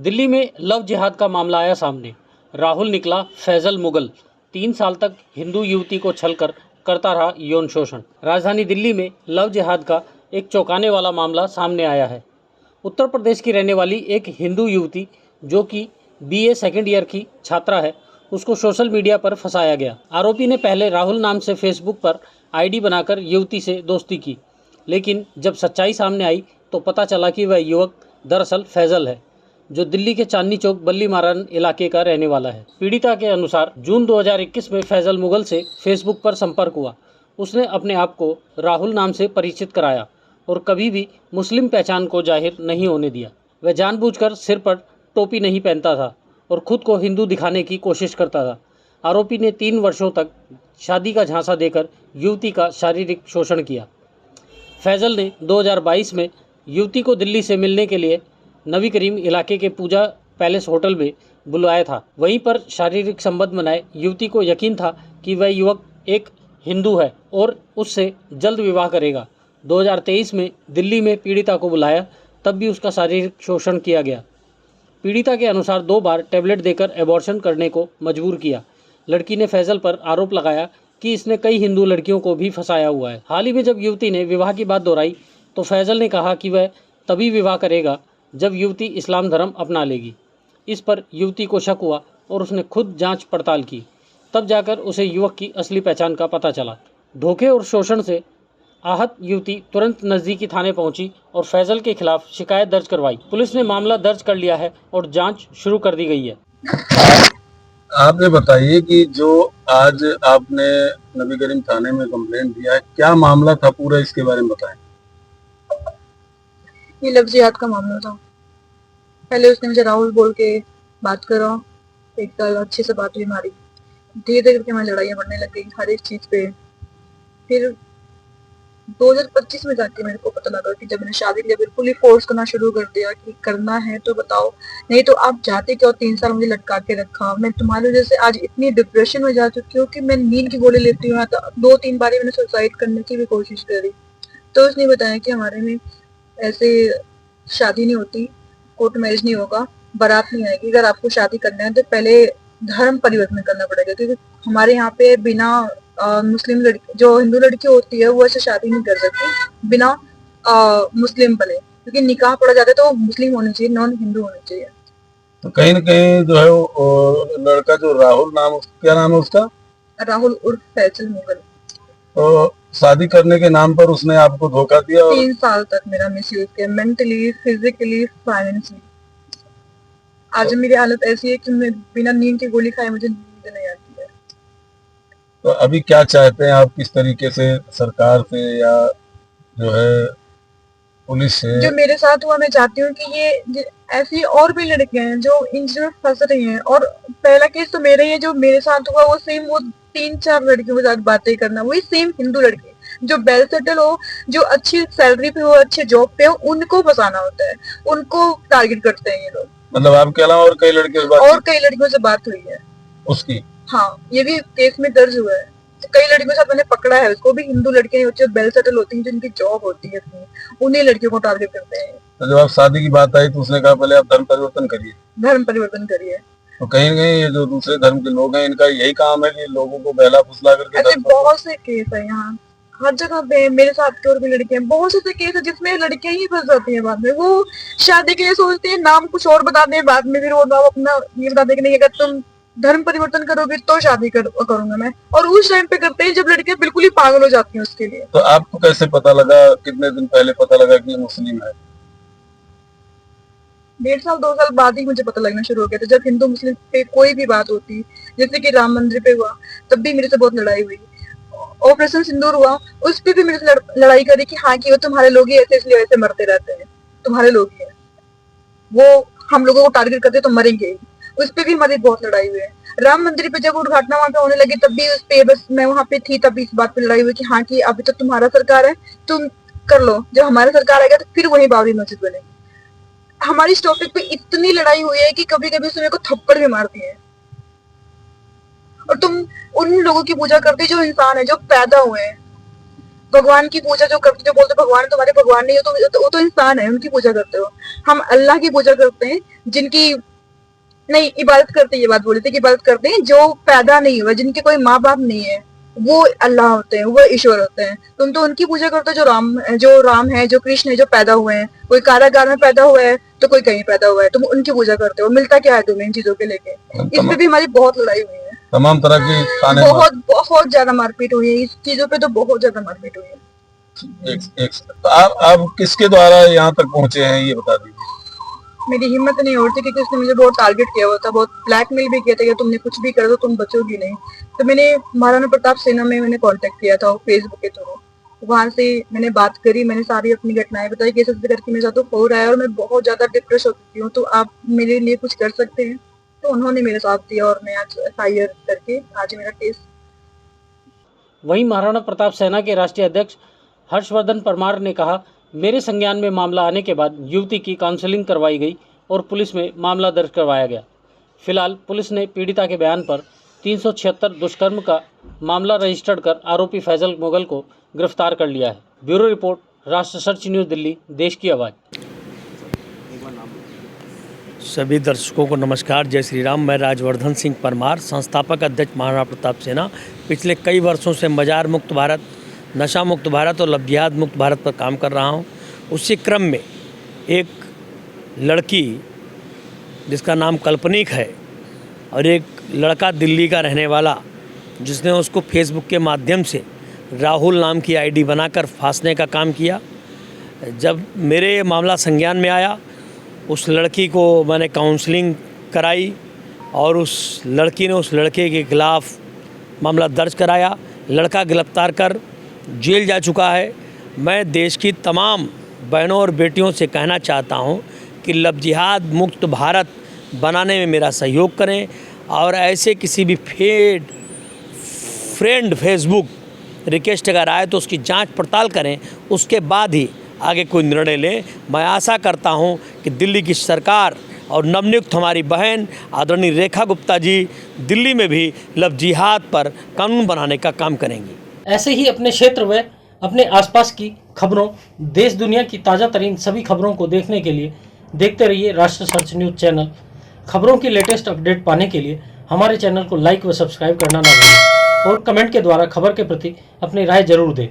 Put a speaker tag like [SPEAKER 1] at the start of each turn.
[SPEAKER 1] दिल्ली में लव जिहाद का मामला आया सामने। राहुल निकला फैजल मुगल। 3 साल तक हिंदू युवती को छलकर करता रहा यौन शोषण। राजधानी दिल्ली में लव जिहाद का एक चौंकाने वाला मामला सामने आया है। उत्तर प्रदेश की रहने वाली एक हिंदू युवती जो कि BA सेकेंड ईयर की छात्रा है, उसको सोशल मीडिया पर फंसाया गया। आरोपी ने पहले राहुल नाम से फेसबुक पर ID बनाकर युवती से दोस्ती की, लेकिन जब सच्चाई सामने आई तो पता चला कि वह युवक दरअसल फैजल है, जो दिल्ली के चांदनी चौक बल्ली मारान इलाके का रहने वाला है। पीड़िता के अनुसार जून 2021 में फैजल मुगल से फेसबुक पर संपर्क हुआ। उसने अपने आप को राहुल नाम से परिचित कराया और कभी भी मुस्लिम पहचान को जाहिर नहीं होने दिया। वह जानबूझकर सिर पर टोपी नहीं पहनता था और खुद को हिंदू दिखाने की कोशिश करता था। आरोपी ने 3 वर्षों तक शादी का झांसा देकर युवती का शारीरिक शोषण किया। फैजल ने 2022 में युवती को दिल्ली से मिलने के लिए नबी करीम इलाके के पूजा पैलेस होटल में बुलाया था। वहीं पर शारीरिक संबंध बनाए युवती को यकीन था कि वह युवक एक हिंदू है और उससे जल्द विवाह करेगा। 2023 में दिल्ली में पीड़िता को बुलाया, तब भी उसका शारीरिक शोषण किया गया। पीड़िता के अनुसार 2 बार टैबलेट देकर एबॉर्शन करने को मजबूर किया। लड़की ने फैजल पर आरोप लगाया कि इसने कई हिंदू लड़कियों को भी फंसाया हुआ है। हाल ही में जब युवती ने विवाह की बात दोहराई तो फैजल ने कहा कि वह तभी विवाह करेगा जब युवती इस्लाम धर्म अपना लेगी। इस पर युवती को शक हुआ और उसने खुद जांच पड़ताल की। तब जाकर उसे युवक की असली पहचान का पता चला। धोखे और शोषण से आहत युवती तुरंत नज़दीकी थाने पहुंची और फैजल के खिलाफ शिकायत दर्ज करवाई। पुलिस ने मामला दर्ज कर लिया है और जांच शुरू कर दी गई है।
[SPEAKER 2] आप ये बताइए कि जो आज आपने नबी करीम थाने में कंप्लेंट दिया है, क्या मामला था पूरा, इसके बारे में बताएं।
[SPEAKER 3] ये लव जिहाद का मामला था। पहले उसने मुझे राहुल बोल के बात करा, एक साल अच्छे से बात हुई हमारी। धीरे धीरे करके हमारी लड़ाइयाँ बढ़ने लग गई हर एक चीज पे। फिर 2025 में जाके मेरे को पता लगा कि जब मैंने शादी के लिए बिल्कुल ही फोर्स करना शुरू कर दिया कि करना है तो बताओ, नहीं तो आप जाते क्यों। 3 साल मुझे लटका के रखा। मैं तुम्हारी वजह से आज इतनी डिप्रेशन में जा चुकी हूँ कि मैं नींद की गोली लेती हूँ। तो 2-3 बार मैंने सुसाइड करने की भी कोशिश करी। तो उसने बताया कि हमारे में ऐसे शादी नहीं होती, कोर्ट मैरिज नहीं होगा, बारात नहीं आएगी। अगर आपको शादी करना है तो पहले धर्म परिवर्तन करना पड़ेगा, क्योंकि हमारे यहाँ पे बिना मुस्लिम लड़की, जो हिंदू लड़की होती है वो ऐसे शादी नहीं कर सकती बिना मुस्लिम बने, क्योंकि निकाह पड़ा जाता है तो मुस्लिम होने चाहिए, नॉन हिंदू होने चाहिए।
[SPEAKER 2] तो कहीं न कहीं जो है वो लड़का जो राहुल नाम, क्या नाम है उसका?
[SPEAKER 3] राहुल उर्फ फैजल मुगल।
[SPEAKER 2] तो शादी करने के नाम पर उसने आपको धोखा दिया और
[SPEAKER 3] 3 साल तक मेरा मिसयूज किया, मेंटली, फिजिकली, फाइनेंशियली। आज मेरी हालत ऐसी है कि मैं बिना नींद की गोली खाए मुझे नींद नहीं आती है।
[SPEAKER 2] तो अभी क्या चाहते हैं आप, किस तरीके से सरकार से या जो है पुलिस से?
[SPEAKER 3] जो मेरे साथ हुआ, मैं चाहती हूँ कि ये ऐसी और भी लड़कियां हैं जो इन चीजों में फंस रही हैं। और पहला केस तो मेरा ही है, जो मेरे साथ हुआ वो सेम वो 3-4 लड़कियों के साथ बातें करना, वही सेम हिंदू लड़की जो वेल सेटल हो, जो अच्छी सैलरी पे हो, अच्छे जॉब पे हो, उनको फंसाना होता है, उनको टारगेट करते हैं ये लोग।
[SPEAKER 2] मतलब आपके अलावा और कई लड़कियों
[SPEAKER 3] से बात हुई है
[SPEAKER 2] उसकी?
[SPEAKER 3] हाँ, ये भी केस में दर्ज हुआ है। तो कई लड़कियों के साथ मैंने पकड़ा है, उसको भी हिंदू लड़कियां होती है, वेल सेटल होती हैं, जिनकी जॉब होती है अपनी, उन्हीं लड़कियों को टारगेट करते हैं।
[SPEAKER 2] तो जब आप शादी की बात आई तो उसने कहा पहले आप धर्म परिवर्तन करिए।
[SPEAKER 3] धर्म परिवर्तन करिए।
[SPEAKER 2] तो कहीं न कहीं ये जो दूसरे धर्म के लोग हैं, इनका यही काम है कि लोगों को बहला फुसला करके
[SPEAKER 3] ऐसे बहुत से केस है यहाँ, हर जगह पे मेरे साथ की और भी लड़कियां, बहुत से केस है जिसमें लड़कियां ही फंस जाती हैं। बाद में वो शादी के लिए सोचते हैं, नाम कुछ और बता दें, बाद में फिर वो नाम अपना ये बता दें कि नहीं, अगर तुम धर्म परिवर्तन करोगे तो शादी करूंगा मैं। और उस टाइम पे करते हैं जब लड़कियां बिल्कुल ही पागल हो जाती हैं उसके लिए।
[SPEAKER 2] तो आपको कैसे पता लगा, कितने दिन पहले पता लगा कि मुस्लिम है?
[SPEAKER 3] 1.5 साल 2 साल बाद ही मुझे पता लगना शुरू हो गया था। जब हिंदू मुस्लिम पे कोई भी बात होती, जैसे कि राम मंदिर पे हुआ, तब भी मेरे से बहुत लड़ाई हुई। ऑपरेशन सिंदूर हुआ, उस पे भी मेरे से लड़ाई करी कि हाँ कि वो तुम्हारे लोग ही ऐसे इसलिए ऐसे मरते रहते हैं, तुम्हारे लोग ही है, वो हम लोगों को टारगेट करते तो मरेंगे ही। उस पे भी हमारी बहुत लड़ाई हुई है। राम मंदिर पे जब उद्घाटन वहां पे होने लगी, तब भी उस पे बस मैं वहां पे थी, तब इस बात पे लड़ाई हुई कि हाँ कि अभी तो तुम्हारा सरकार है, तुम कर लो, जब हमारा सरकार आएगा तो फिर वही बाबरी मस्जिद बनेगी। हमारी इस टॉपिक पे इतनी लड़ाई हुई है कि कभी कभी उसने मेरे को थप्पड़ भी मार दिए। और तुम उन लोगों की पूजा करते जो इंसान है, जो पैदा हुए हैं, भगवान की पूजा जो करते, जो बोलते भगवान तुम्हारे भगवान नहीं हो, तो वो तो इंसान है, उनकी पूजा करते हो। हम अल्लाह की पूजा करते हैं, जिनकी नहीं इबादत करते हैं, ये बात बोली थी कि इबादत करते हैं जो पैदा नहीं हुआ, जिनके कोई माँ बाप नहीं है, वो अल्लाह होते हैं, वो ईश्वर होते हैं। तुम तो उनकी पूजा करते हो जो राम है, जो कृष्ण है, जो पैदा हुए हैं। कोई कारागार में पैदा हुआ है तो कोई कहीं पैदा हुआ है, तुम उनकी पूजा करते हो। मिलता क्या है तुम्हें इन चीजों के लेके? इस पे भी हमारी बहुत लड़ाई हुई है,
[SPEAKER 2] तमाम तरह की ताने
[SPEAKER 3] बहुत बहुत ज्यादा मारपीट हुई है, इस चीजों पे तो बहुत ज्यादा मारपीट हुई है।
[SPEAKER 2] तो आप किसके द्वारा यहाँ तक पहुंचे हैं ये बता दीजिए।
[SPEAKER 3] मेरी हिम्मत नहीं हो रही थी क्योंकि उसने मुझे बहुत टारगेट किया हुआ था, बहुत ब्लैकमेल भी किया था कि तुमने कुछ भी कर दो तुम बचोगी नहीं। तो मैंने महाराणा प्रताप सेना में मैंने कांटेक्ट किया था फेसबुक के थ्रू। वहां से मैंने बात करी, मैंने सारी अपनी घटनाएं बताई, कैसे करके मेरे साथ हो रहा है और मैं बहुत ज्यादा डिप्रेस हो चुकी हूँ, तो आप मेरे लिए कुछ कर सकते हैं। तो उन्होंने मेरे साथ दिया और मैं आज FIR करके आज मेरा केस।
[SPEAKER 1] वहीं महाराणा प्रताप सेना के राष्ट्रीय अध्यक्ष हर्षवर्धन परमार ने कहा, मेरे संज्ञान में मामला आने के बाद युवती की काउंसलिंग करवाई गई और पुलिस में मामला दर्ज करवाया गया। फिलहाल पुलिस ने पीड़िता के बयान पर 376 दुष्कर्म का मामला रजिस्टर्ड कर आरोपी फैजल मुगल को गिरफ्तार कर लिया है। ब्यूरो रिपोर्ट, राष्ट्र सर्च न्यूज़ दिल्ली, देश की आवाज़।
[SPEAKER 4] सभी दर्शकों को नमस्कार, जय श्री राम। मैं राजवर्धन सिंह परमार, संस्थापक अध्यक्ष महाराणा प्रताप सेना। पिछले कई वर्षों से बाजार मुक्त भारत, नशा मुक्त भारत और लब जिहाद मुक्त भारत पर काम कर रहा हूं। उसी क्रम में एक लड़की जिसका नाम कल्पनिक है और एक लड़का दिल्ली का रहने वाला, जिसने उसको फेसबुक के माध्यम से राहुल नाम की आईडी बनाकर फांसने का काम किया। जब मेरे मामला संज्ञान में आया, उस लड़की को मैंने काउंसलिंग कराई और उस लड़की ने उस लड़के के खिलाफ़ मामला दर्ज कराया। लड़का गिरफ्तार कर जेल जा चुका है। मैं देश की तमाम बहनों और बेटियों से कहना चाहता हूं कि लब जिहाद मुक्त भारत बनाने में मेरा सहयोग करें और ऐसे किसी भी फ्रेंड फेसबुक रिक्वेस्ट अगर आए तो उसकी जांच पड़ताल करें, उसके बाद ही आगे कोई निर्णय लें। मैं आशा करता हूं कि दिल्ली की सरकार और नवनियुक्त हमारी बहन आदरणीय रेखा गुप्ता जी दिल्ली में भी लब जिहाद पर कानून बनाने का काम करेंगी।
[SPEAKER 1] ऐसे ही अपने क्षेत्र व अपने आसपास की खबरों, देश दुनिया की ताज़ा तरीन सभी खबरों को देखने के लिए देखते रहिए राष्ट्र सर्च न्यूज़ चैनल। खबरों की लेटेस्ट अपडेट पाने के लिए हमारे चैनल को लाइक व सब्सक्राइब करना ना भूलें और कमेंट के द्वारा खबर के प्रति अपनी राय जरूर दें।